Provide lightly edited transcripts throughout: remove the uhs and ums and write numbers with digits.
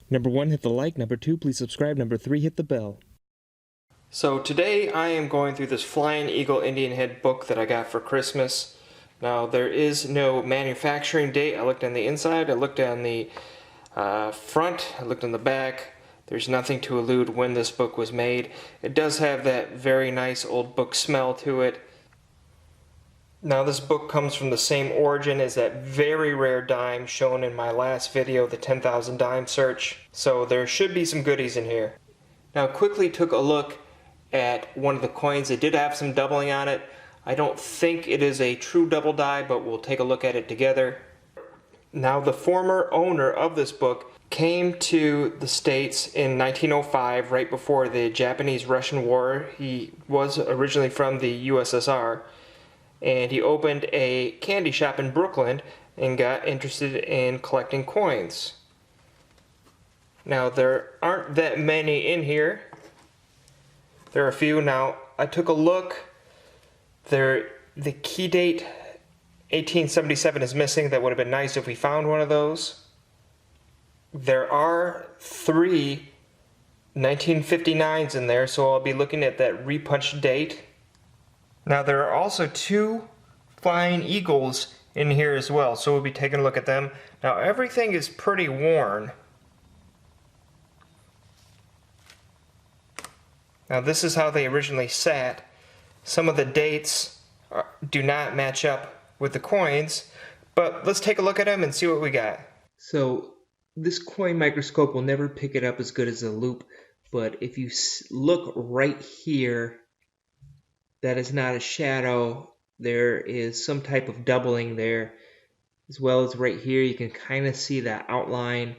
Number 1, hit the like. Number 2, please subscribe. Number 3, hit the bell. So today I am going through this Flying Eagle Indian Head book that I got for Christmas. Now there is no manufacturing date. I looked on the inside, I looked on the front, I looked on the back. There's nothing to allude when this book was made. It does have that very nice old book smell to it. Now this book comes from the same origin as that very rare dime shown in my last video, the 10,000 dime search. So there should be some goodies in here. Now quickly took a look at one of the coins. It did have some doubling on it. I don't think it is a true double die, but we'll take a look at it together. Now the former owner of this book came to the States in 1905, right before the Japanese-Russian War. He was originally from the USSR, and he opened a candy shop in Brooklyn and got interested in collecting coins. Now there aren't that many in here. There are a few. Now I took a look. The key date 1877 is missing. That would have been nice if we found one of those. There are 3 1959s in there, so I'll be looking at that repunched date. Now there are also 2 Flying Eagles in here as well, so we'll be taking a look at them. Now everything is pretty worn. Now this is how they originally sat. Some of the dates do not match up with the coins, but let's take a look at them and see what we got. So this coin microscope will never pick it up as good as a loupe, but if you look right here, that is not a shadow. There is some type of doubling there, as well as right here you can kind of see that outline.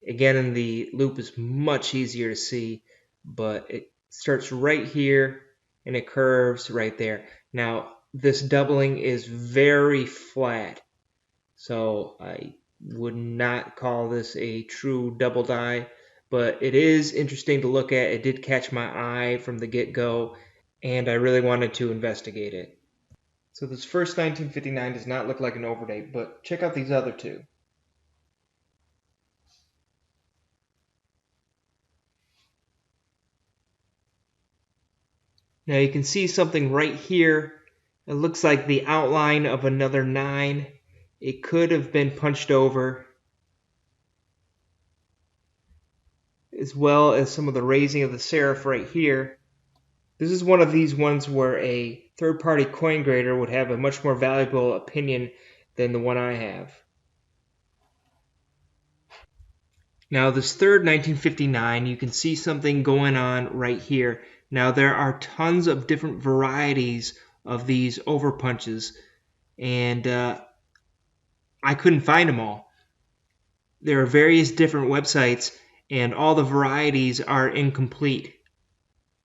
Again, in the loupe is much easier to see, but it starts right here and it curves right there. Now this doubling is very flat, so I would not call this a true double die, but it is interesting to look at. It did catch my eye from the get-go, and I really wanted to investigate it. So this first 1959 does not look like an overdate, but check out these other 2. Now you can see something right here. It looks like the outline of another 9. It could have been punched over, as well as some of the raising of the serif right here. This is one of these ones where a third-party coin grader would have a much more valuable opinion than the one I have. Now this third 1959, you can see something going on right here. Now there are tons of different varieties of these overpunches, and I couldn't find them all. There are various different websites, and all the varieties are incomplete.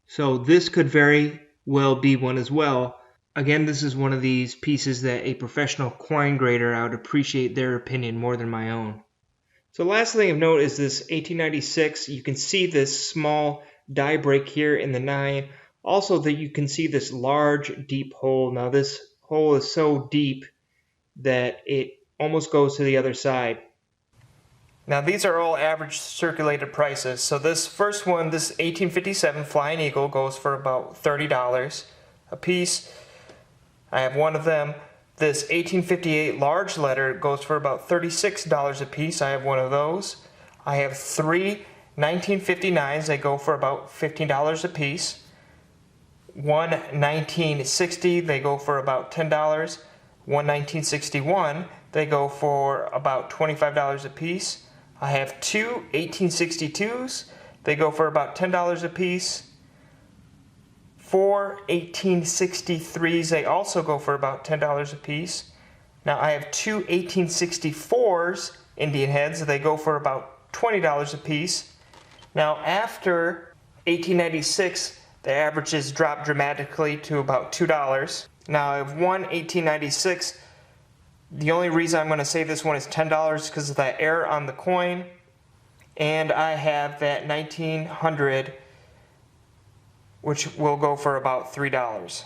So this could very well be one as well. Again, this is one of these pieces that a professional coin grader, I would appreciate their opinion more than my own. So last thing of note is this 1896. You can see this small die break here in the 9. Also that you can see this large deep hole. Now this hole is so deep that it almost goes to the other side. Now these are all average circulated prices. So this first one, this 1857 Flying Eagle, goes for about $30 a piece. I have one of them. This 1858 large letter goes for about $36 a piece. I have one of those. I have 3 1959s. They go for about $15 a piece. One 1960, they go for about $10. One 1961, they go for about $25 a piece. I have 2 1862s. They go for about $10 a piece. 4 1863s. They also go for about $10 a piece. Now I have 2 1864s Indian heads. They go for about $20 a piece. Now after 1896, the averages dropped dramatically to about $2. Now I have one 1896. The only reason I'm going to say this one is $10 because of that error on the coin. And I have that 1900, which will go for about $3.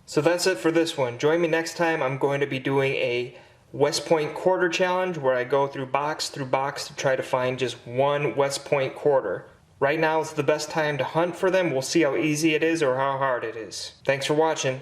So that's it for this one. Join me next time. I'm going to be doing a West Point quarter challenge, where I go through box to try to find just one West Point quarter. Right now is the best time to hunt for them. We'll see how easy it is or how hard it is. Thanks for watching.